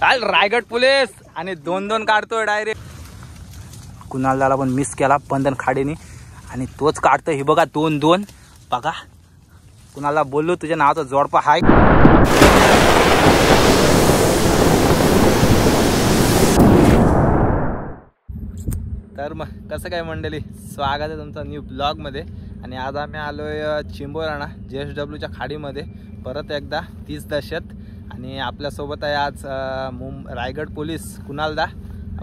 काल रायगड पोलीस आणि 2-2 काढतोय डायरेक्ट. कुणाल दाला पण मिस केला पंधन खाडीने आणि तोच काढतोय. हे बघा 2-2 बघा. कुणाला बोललो तुझ्या नावाचा जोडपा हाय. तर मग कसं काय मंडळी, स्वागत आहे तुमचं न्यू ब्लॉगमध्ये. आणि आज आम्ही आलोय चिंबोराणा JSWच्या खाडीमध्ये परत एकदा 30 दशत. आणि आपल्यासोबत आहे आज रायगड पोलीस कुणालदा,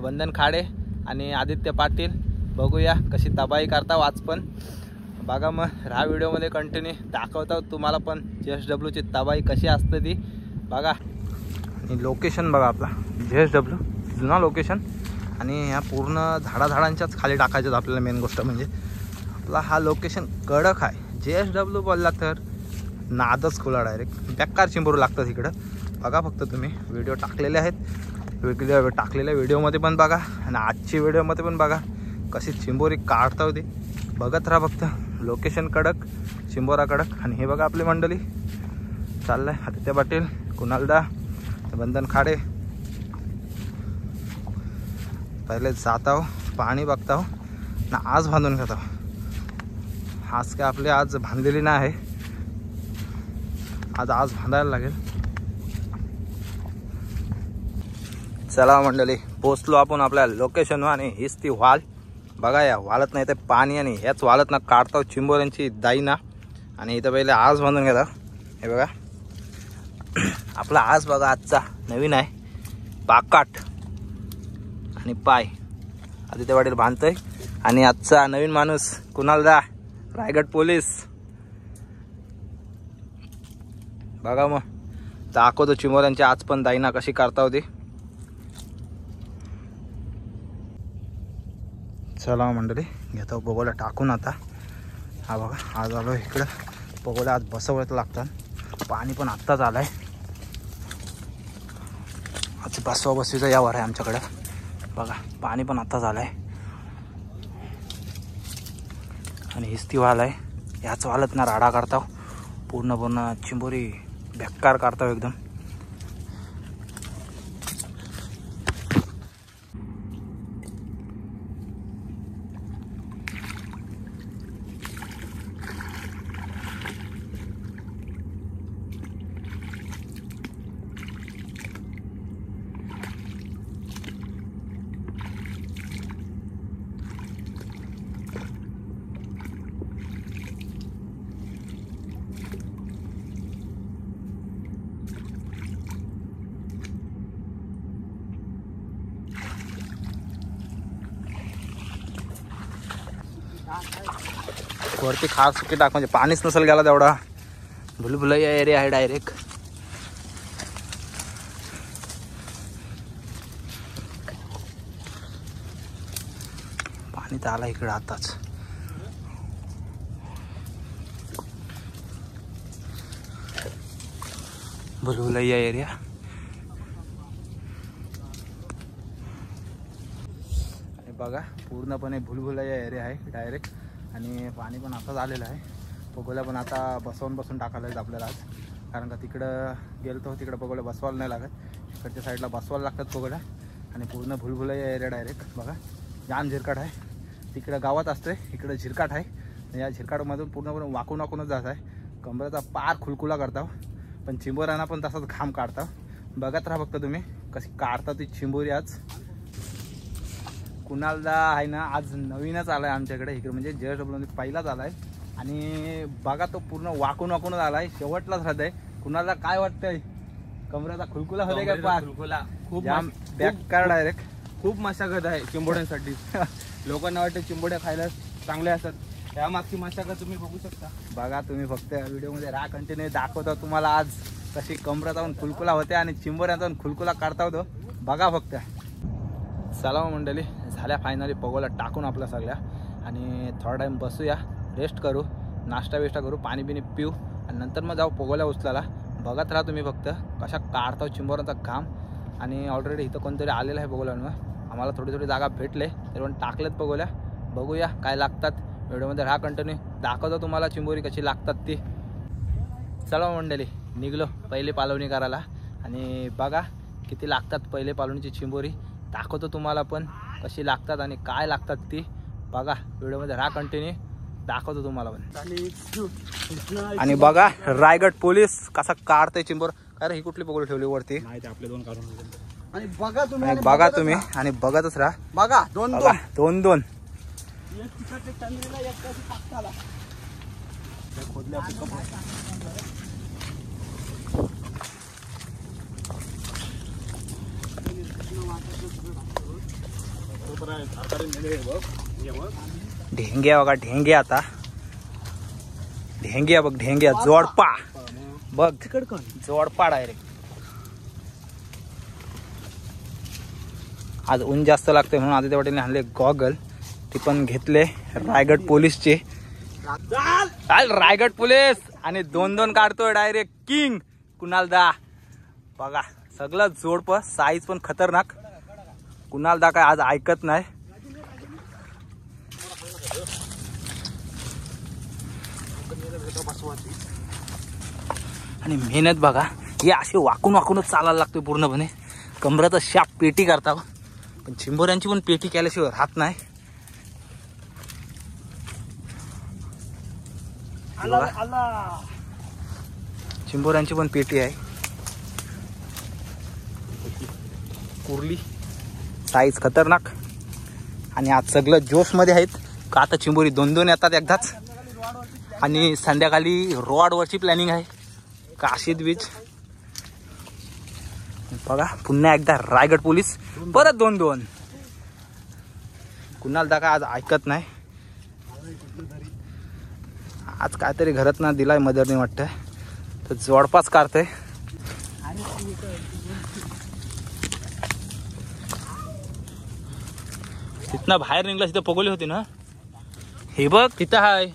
बंधन खाडे आणि आदित्य पाटील. बघूया कशी तबाही करता आज पण बघा. मग ह्या व्हिडिओमध्ये कंटिन्यू दाखवतो तुम्हाला पण JSWची तबाही कशी असते ती बघा. आणि लोकेशन बघा आपला JSW जुना लोकेशन. आणि ह्या पूर्ण झाडांच्याच खाली टाकायचं आपल्याला. मेन गोष्ट म्हणजे आपला हा लोकेशन कडक आहे. JSW बोलला तर नादच खुला डायरेक्ट बेकार चिंबोरू लागतात इकडं. बघा फक्त तुम्ही व्हिडिओ टाकलेले आहेत, वेगवेगळ्या टाकलेल्या व्हिडिओमध्ये पण बघा आणि आजची व्हिडिओमध्ये पण बघा कशी चिंबोरी काढता होती. बघत राहा फक्त. लोकेशन कडक, चिंबोरा कडक. आणि हे बघा आपली मंडळी चाललंय. आदित्य पाटील, कुणालदा, बंधन खाडे. पहिले जात आहो, पाणी बघता हो ना, आज बांधून घेत आहो. आज काय आपली आज बांधलेली नाही आहे, आज बांधायला लागेल. चला मंडळी, पोचलो आपण आपल्या लोकेशनवर. आणि हीच ती वाल बघा. या वालत नाही तर पाणी आणि ह्याच वालत ना काढतो चिंबोऱ्यांची दाईना. आणि इथं पहिले आज बांधून घेता. हे बघा आपला आज बघा आजचा नवीन आहे पाकाट आणि पाय. आदित्य पाटील बांधतोय. आणि आजचा नवीन माणूस कुणालदा, रायगड पोलीस. बघा मग दाखवतो चिंबोऱ्यांची आज पण दाईना कशी करता होती. चला मंडळी, घेतो बघोला टाकून आता. हा बघा आज आलो इकडं. बघोला आज बसवत लागतात. पाणी पण आत्ताच आलं आहे. आज बसवीचा यावर आहे आमच्याकडं. बघा पाणी पण आत्ताच आलं आहे. आणि हिस्ती वाल आहे. ह्याच वालत ना राडा काढता पूर्ण चिंबोरी बेकार काढता एकदम. वरती खास सुकी टाक म्हणजे पाणीच नसेल गेला तेवढा. भुलभुलैया एरिया आहे डायरेक्ट. पाणी तर आला इकडं आताच. भुलभुलैया एरिया. आणि बघा पूर्णपणे भुलभुलैया एरिया आहे डायरेक्ट. आणि पाणी पण आताच आलेलं आहे. पगोल्या पण आता बसवून टाकायला आहेत आपल्याला आज. कारण का तिकडं गेलतो तिकडं पगोल्या बसवायला नाही लागत, इकडच्या साईडला बसवायला लागतात पगोल्या. आणि पूर्ण भुलभुलैया एरिया डायरेक्ट बघा. जाम झिरकाट आहे. तिकडं गावात असते, इकडं झिरकाट आहे. या झिरकाटमधून पूर्णपणे वाकूनच जात आहे. कमरेचा पार खुलखुला करता. पण चिंबोऱ्यांना पण तसाच घाम काढता. बघत राहा फक्त तुम्ही कशी काढता ती चिंबोरी आज. कुणालदा आहे ना आज नवीनच आलाय आमच्याकडे इकडे. म्हणजे JSW पहिलाच आलाय. आणि बघा तो पूर्ण वाकूनच आलाय. शेवटलाच राहत आहे. कुणालदा काय वाटतंय? कमरेचा खुलखुला होते का? पार खुलखुला खूप बेकार डायरेक्ट. खूप मशागत आहे चिंबोड्यांसाठी. लोकांना वाटतं चिंबोड्या खायला चांगल्या असतात. त्यामागची मशागत तुम्ही बघू शकता. बघा तुम्ही फक्त व्हिडिओमध्ये राहा, कंटिन्यू दाखवतो तुम्हाला आज कशी कमरेचा पण खुलखुला होते आणि चिंबोऱ्यांचा पण खुलखुला काढता होतो. बघा फक्त. चला मंडळी, झाल्या फायनली पगोला टाकून आपल्या सगळ्या. आणि थोडा टाईम बसूया, रेस्ट करू, नाश्ता करू, पाणी बिणी पिऊ आणि नंतर मग जाऊ पगोल्या उचलायला. बघत राहा तुम्ही फक्त कशा काढता चिंबोऱ्यांचा काम. आणि ऑलरेडी इथं कोणतरी आलेलं आहे पगोल्यांवर. आम्हाला थोडी जागा भेटले तरी पण टाकलेत पगोल्या. बघूया काय लागतात. व्हिडिओमध्ये राहा कंटिन्यू, दाखवतो तुम्हाला चिंबोरी कशी लागतात ती. चला मंडळी, निघलो पहिली पालवणी करायला. आणि बघा किती लागतात पहिले पालवणीची चिंबोरी दाखवतो तुम्हाला पण कशी लागतात आणि काय लागतात ती बघा व्हिडिओमध्ये राहा कंटिन्यू दाखवतो तुम्हाला पण। आणि बघा रायगड पोलीस कसा काढतंय चिंबोर काय रे ही कुठली पकडून ठेवली वरती आपले 2 काढून आणि बघा तुम्ही आणि बघा तुम्ही आणि बघतच राहा बघा 2-2 एक तिकडे टंगरीला एक कशी टाकताला खोदल्या ढेंग्या बघा ढेंग्या आता ढेंग्या बघ ढेंग्या जोडपा बघ जोडपा डायरेक्ट। आज ऊन जास्त लागते म्हणून आदित्य पाटीलने आणले गॉगल ते पण घेतले रायगड पोलीसचे। रायगड पोलीस आणि 2-2 काढतोय डायरेक्ट किंग कुणालदा बघा सगळं जोडप साईज पण खतरनाक। कुणालदा काय आज ऐकत नाही आणि मेहनत बघा हे असे वाकून वाकूनच चालायला लागतोय पूर्णपणे कमराचा शाप पेटी करता पण चिंबोऱ्यांची पण पेटी केल्याशिवाय राहत नाही। चिंबोऱ्यांची पण पेटी आहे कुर्ली साईज खतरनाक आणि आज सगळं जोश मध्ये आहेत का आता चिंबोरी 2-2 येतात एकदाच आणि संध्याकाळी रोडवरची प्लॅनिंग आहे काशीद बीच बघा पुन्हा एकदा रायगड पोलीस परत 2-2 कुणालदा का आज ऐकत नाही आज काहीतरी घरात ना दिलाय मदरने वाटतं तर जोडपास काढतंय तिथनं बाहेर निघला तिथं पगोली होती ना हे बघ तिथं हाय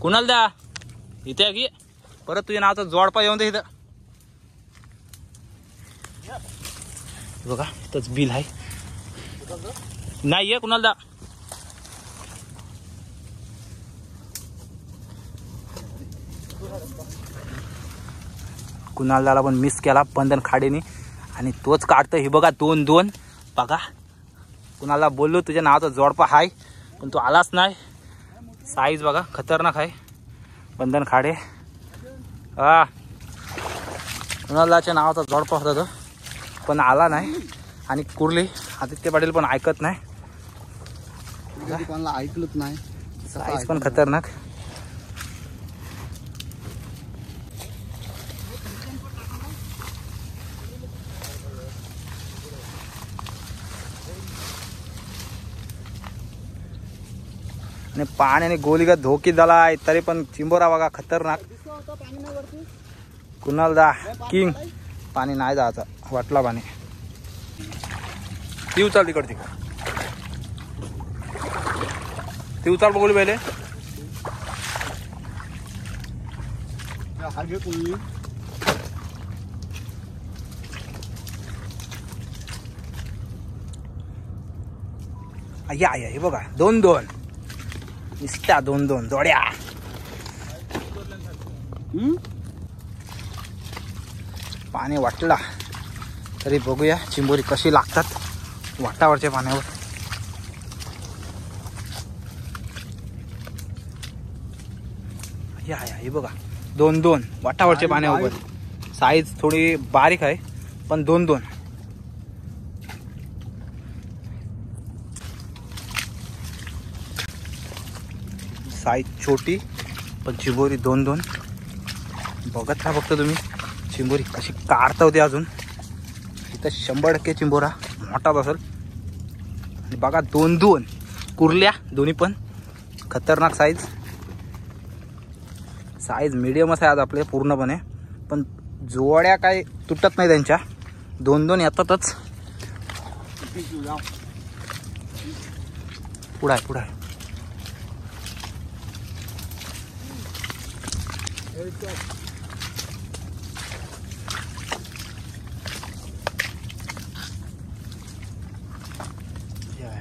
कुणालदा इथे आहे की परत तुझ्या नावाचा जोडपा येऊन दे इथं बघा इथंच बिल आहे नाही आहे कुणालदा कुणालदाला पण मिस केला बंधन खाडीने आणि तोच काढतोय हे बघा 2-2 बघा कुणाला बोललो तुझ्या नावाचा जोडपा हाय पण तू आलाच नाही साईज बघा खतरनाक आहे बंधन खाडे हा कुणालाच्या नावाचा जोडपा होता तो पण आला नाही आणि कुर्ली आदित्य पाटील पण ऐकत नाही कोणाला ऐकलंच नाही साईज पण खतरनाक आणि पाण्याने गोलीगा धोकी झालाय तरी पण चिंबोरा बघा खतरनाक कुणालदा किंग पाणी नाही जायचं वाटला पाणी ती उचल तिकडची ती उचल बघू पहिले या हे बघा 2-2 नुसत्या 2-2 जोड्या पाणी वाटला तरी बघूया चिंबोरी कशी लागतात वाटावरच्या पाण्यावर या हे बघा 2-2 वाटावरच्या पाण्यावर साईज थोडी बारीक आहे पण 2-2 साईज छोटी पण चिंबोरी 2-2 बघत राहा फक्त तुम्ही चिंबोरी कशी काढता होती अजून इथं 100% चिंबोरा मोठाच असेल आणि बघा 2-2 कुर्ल्या दोन्ही पण खतरनाक साईज मीडियमच आहे आज आपले पूर्णपणे पण जोड्या काय तुटत नाही त्यांच्या 2-2 येतातच पुढे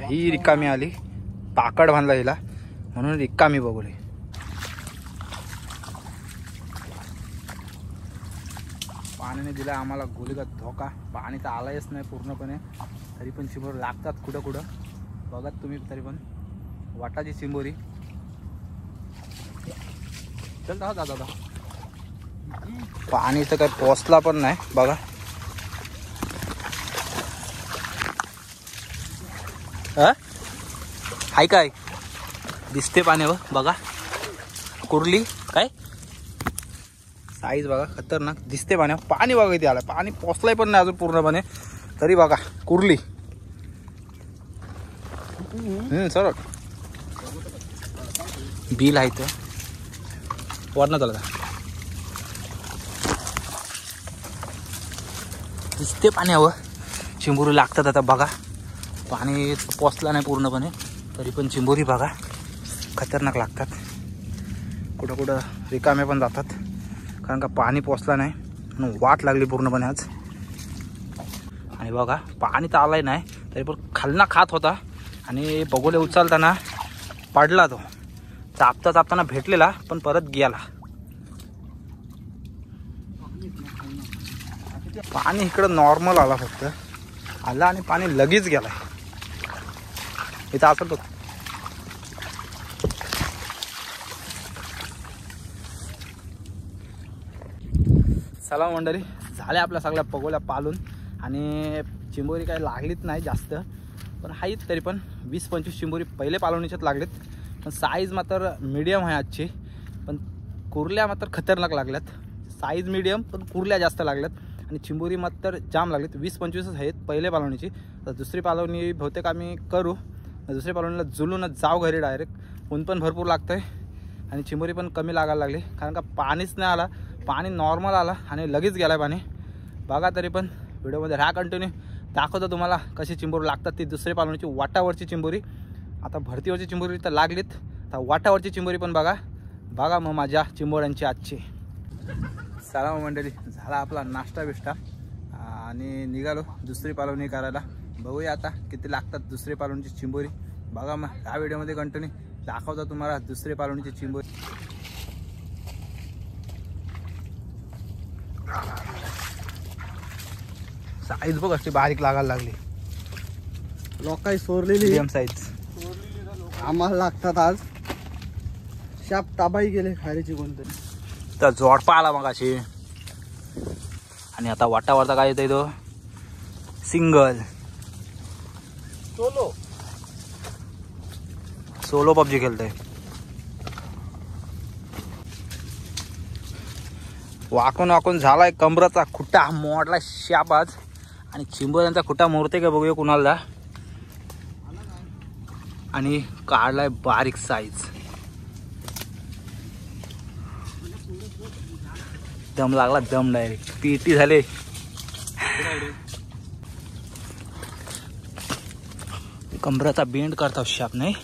ही रिकामी आली पाकड बांधला हिला म्हणून रिकामी बघूली पाणी पाण्याने दिला आम्हाला गोलीगत धोका. पाणी तर आलायच नाही पूर्णपणे, तरी पण चिंबोरी लागतात कुठं कुठं. बघत तुम्ही तरी पण वाटाची चिंबोरी. चल दादा दादा, पाणी तर काही पोचला पण नाही बघा. हाय काय दिसते पाण्यावर बघा. कुर्ली काय साईज बघा, खतरनाक दिसते पाण्यावर. पाणी बघा इथे आलं, पाणी पोचलाय पण नाही अजून पूर्णपणे, तरी बघा कुर्ली. सरळ बिल आहे तर वरनं झालं का दिसते पाण्यावर. चिंबोरी लागतात आता बघा. पाणी पोचला नाही पूर्णपणे, तरी पण चिंबोरी बघा खतरनाक लागतात. कुठं कुठं रिकामे पण जातात, कारण का पाणी पोचला नाही म्हणून वाट लागली पूर्णपणे आज. आणि बघा पाणी तर आलंय नाही, तरी पण खालना खात होता. आणि बगोले उचलताना पडला तो. चापता चापताना भेटलेला पण परत गेला. पाणी इकडं नॉर्मल आला, फक्त आला आणि पाणी लगेच गेला. इथं असं बघ. चला मंडळी, झाल्या आपल्या सगळ्या पगोल्या पालून. आणि चिंबोरी काही लागलीच नाही जास्त, पण आहेत तरी पण 20-25 चिंबोरी पहिले पालवणीच्यात लागलेत. पण साईज मात्र मीडियम आहे आजची, पण कुर्ल्या मात्र खतरनाक लागल्यात. साईज मीडियम पण कुर्ल्या जास्त लागल्यात. आणि चिंबोरी मात्र जाम लागलीत. 20-25 आहेत पहिले पालवणीची. तर दुसरी पालवणी बहुतेक आम्ही करू. दुसऱ्या पालवणीला जुलूनच जाऊ घरी डायरेक्ट. ऊन पण भरपूर लागतं आहे आणि चिंबोरी पण कमी लागायला लागली, कारण का पाणीच नाही आला. पाणी नॉर्मल आला आणि लगेच गेला पाणी. बघा तरी पण व्हिडिओमध्ये राहा कंटिन्यू. दाखवतो तुम्हाला कशी चिंबोरी लागतात ती दुसरी पालवणीची वाटावरची चिंबोरी. आता भरतीवरची चिंबोरी तर लागलीत, आता वाटावरची चिंबोरी पण बघा. बघा मग माझ्या चिंबोऱ्यांची आजची. चला मंडळी, झाला आपला नाश्ता बिष्टा आणि निघालो दुसरी पालवणी करायला. बघूया आता किती लागतात दुसरी पालवणीची चिंबोरी. बघा मग ह्या व्हिडिओमध्ये कंटिन्यू दाखवतो तुम्हाला दुसरी पालवणीची चिंबोरी. साईज बघ अशी बारीक लागायला लागली. लोकांनी सोरलेली मीडियम साईज आम्हाला लागतात आज. शाप ताबाई गेले खायची कोणतरी. तर जोडपा आला मग अशी. आणि आता वाटावरचा काय येतं तो सिंगल सोलो पबजी खेळतोय. वाकून वाकून झालाय कमराचा खुटा मोडला शाप आज. आणि चिंबोऱ्यांचा खुटा मोडते का बघूया कुणाला. आणि काढलाय बारीक साईज. दम लागला, दम डायरेक्ट पीटी झाले. कमराचा बेंड करता शाप नाही,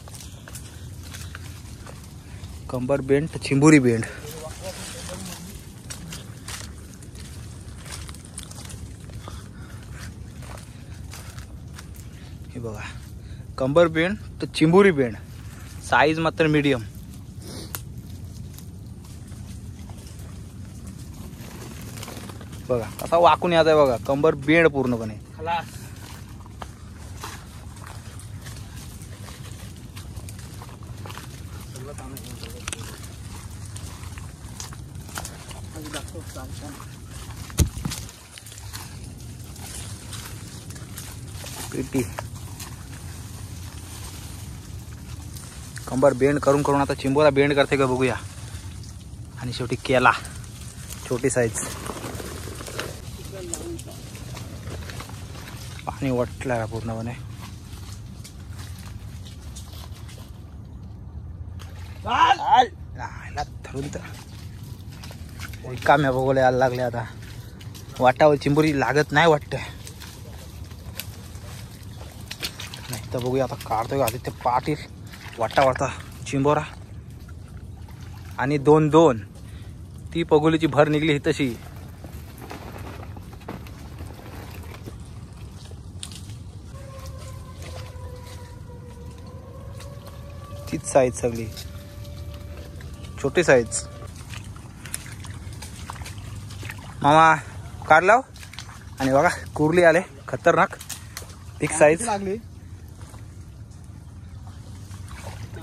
कंबर बेंड चिंबोरी बेंड. हे बघा कंबर बेंड तर चिंबोरी बेंड. साईज मात्र मीडियम. बघा कसा वाकून यायचा आहे बघा, कंबर बेंड पूर्णपणे. पेटी कंबर बेंड करून करून आता चिंबोरा बेंड करते का बघूया. आणि शेवटी केला छोटी साईज. पाणी वाटलं पूर्णपणे. धरून तर रिकाम्या बघूला यायला लागले आता. वाटावर चिंबोरी लागत नाही वाटत. नाही तर बघूया आता काढतोय आदित्य पाटील वाटावरचा चिंबोरा. आणि 2-2 ती पगोलीची भर निघली ही तशी. तीच साईज सगळी छोटी साईज. मामा काढला आणि बघा कुर्ली आले खतरनाक बिग साईज. लागली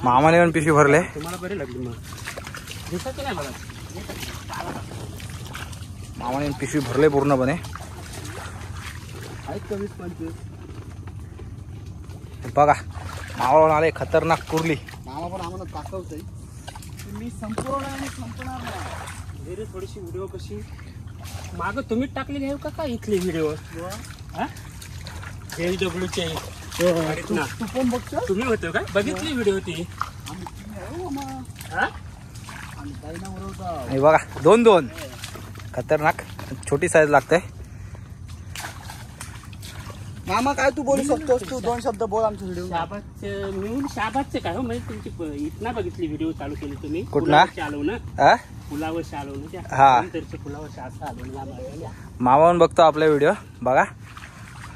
मामाने पण पिशवी भरले. तुम्हाला बरी लागली मग दिसत नाही मला. मामाने पण पिशवी भरले पूर्णपणे. आहेत का 20-25? बघा मावळून आले खतरनाक कुर्ली. मामा पण आम्हाला दाखवतोय. मी संपूर्ण आणि संपणार नाही. धीरे थोडीशी व्हिडिओ कशी माग तुम्ही टाकलेली आहे का इथली व्हिडिओ JSW तू पण बघतो. तुम्ही होतो काय बघितली व्हिडिओ ती. आणि बघा 2-2 खतरनाक छोटी साईज लागते. मामा काय तू बोलू शकतोस? तू 2 शब्द बोल आमच्या व्हिडिओ. शाबाच मिळून शाबाचे काय हो म्हणजे तुमची इथना बघितली व्हिडिओ चालू केली तुम्ही. कुठला? चालू ना हा फुलावर आलो ना त्या हा. फुलावर शासा आलो ना. मामावून बघतो आपला व्हिडिओ बघा.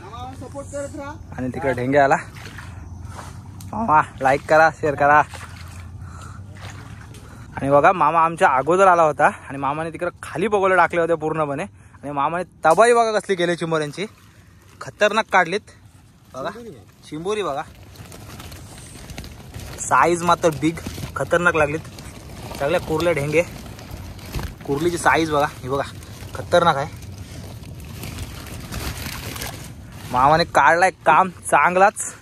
मामा सपोर्ट करत राहा. आणि तिकडे ढेंगे आला. मामा लाईक करा शेअर करा. आणि बघा मामा आमच्या अगोदर आला होता आणि मामाने तिकडे खाली पगोले टाकले होते पूर्णपणे. आणि मामाने तबाई बघा कसली केली चिंबोऱ्यांची खतरनाक काढलीत. बघा चिंबोरी बघा साईज मात्र बिग खतरनाक लागलीत. सगळ्या कुर्ले ढेंगे. कुर्लीची साईज बघा ही बघा खतरनाक आहे. मामाने काढलाय काम चांगलाच.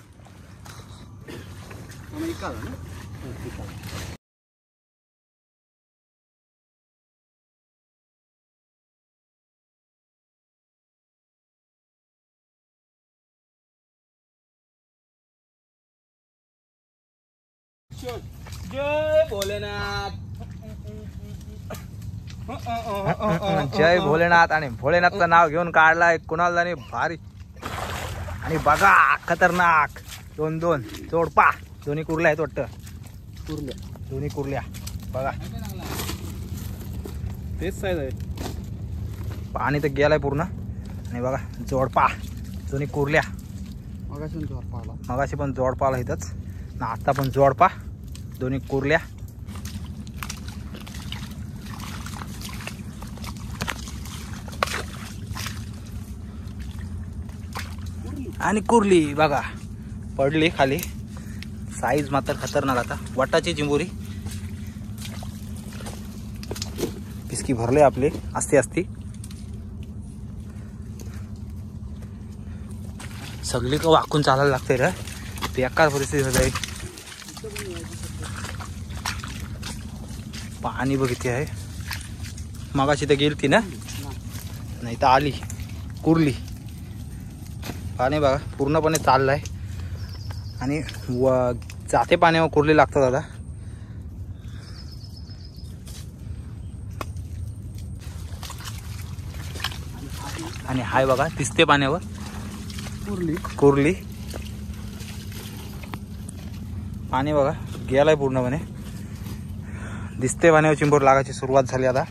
जय भोलेनाथ. जय भोलेनाथ. आणि भोलेनाथचं नाव घेऊन काढलाय कुणाल आणि भारी. आणि बघा खतरनाक 2-2 जोडपा. दोन्ही कुर्ल्या आहेत वाटतं. कुर्ल्या दोन्ही कुर्ल्या बघा. तेच साईज आहे. पाणी तर गेलाय पूर्ण. आणि बघा जोडपा दोन्ही कुर्ल्या. मगाशी जोर पाहिला. मगाशी पण जोडपा आला इथंच ना. आता पण जोडपा दोन्ही कुर्ल्या. आणि कुर्ली बघा पडली खाली. साईज मात्र खतरनाक. आता वटाची चिंबोरी पिसकी भरले आपले असती असती. सगळी का वाकून चालायला लागते रे. बेकार परिस्थिती होत आहे. पाणी बघितली आहे. मगाशी तर गेली ती ना नाही तर आली कुर्ली. पाणी बघा पूर्णपणे चाललंय. आणि जाते पाण्यावर कुर्ली लागतात दादा. आणि हाय बघा दिसते पाण्यावर कुर्ली. पाणी बघा गेलाय पूर्णपणे. दिसते पाण्यावर चिंबोर लागायची सुरुवात झाली. आता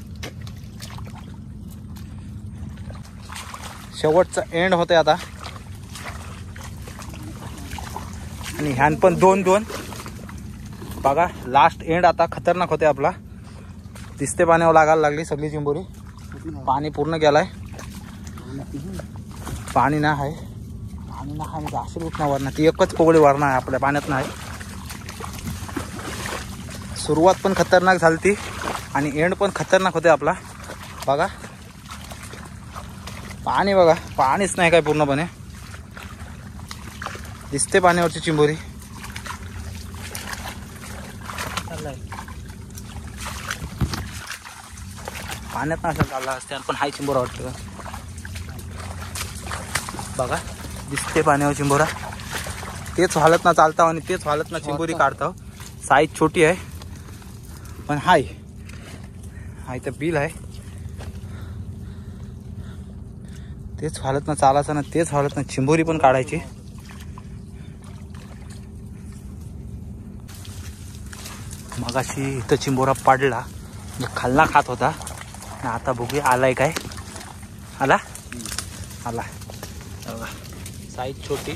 शेवटचा एंड होते आता. आणि ह्यान पण 2-2 बघा लास्ट एंड आता खतरनाक होते आपला. दिसते पाण्यावर लागायला लागली सगळी चिंबोरी. पाणी पूर्ण गेलाय. पाणी ना आहे. पाणी ना आहे अशी उठणार वरणार. ती एकच पोगळी वरणार आहे आपल्या पाण्यात नाही. सुरुवात पण खतरनाक झाली ती आणि एंड पण खतरनाक होते आपला. बघा पाणी बघा पाणीच नाही काय पूर्णपणे. दिसते पाण्यावरची चिंबोरी. पाण्यात ना असं चालला असते पण हाय चिंबोरा वाटतं. बघा दिसते पाण्यावर चिंबोरा. तेच हालत ना चालता आणि तेच हालत ना चिंबोरी काढता. साईज छोटी आहे पण हाय तर बिल आहे. तेच हालत ना चालायचं ना तेच हालत ना चिंबोरी पण काढायची. मगाशी इथं चिंबोरा पडला म्हणजे खालना खात होता. आता बघूया आलाय काय. आला साईज छोटी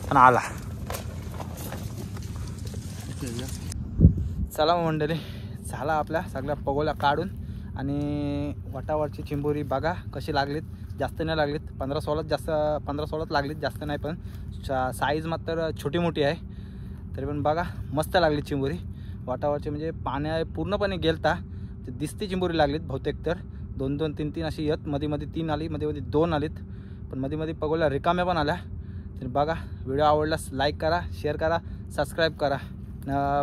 पण आला. चला मंडळी झाला आपल्या सगळ्या पगोल्या काढून. आणि वटावरची चिंबोरी बघा कशी लागलीत. जास्त नाही लागलीत, 15-16 लागलीत, जास्त नाही. पण साईज मात्र छोटी मोठी आहे. तरी पण बघा मस्त लागली चिंबोरी. वाटावरची म्हणजे पाण्या पूर्णपणे गेलता ते दिसते चिंबोरी लागलीत बहुतेक. तर 2-2, 3-3 अशी येत, मध्ये 3 आली, मध्ये 2 आलीत, पण मध्ये पगोल्या रिकाम्या पण आल्या. तर बघा व्हिडिओ आवडल्यास लाईक करा, शेअर करा, सबस्क्राईब करा.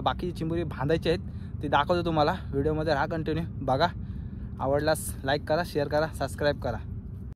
बाकी चिंबोरी बांधायची आहेत ती दाखवतो तुम्हाला व्हिडिओमध्ये. राहा कंटिन्यू बघा. आवडल्यास लाईक करा, शेअर करा, सबस्क्राईब करा.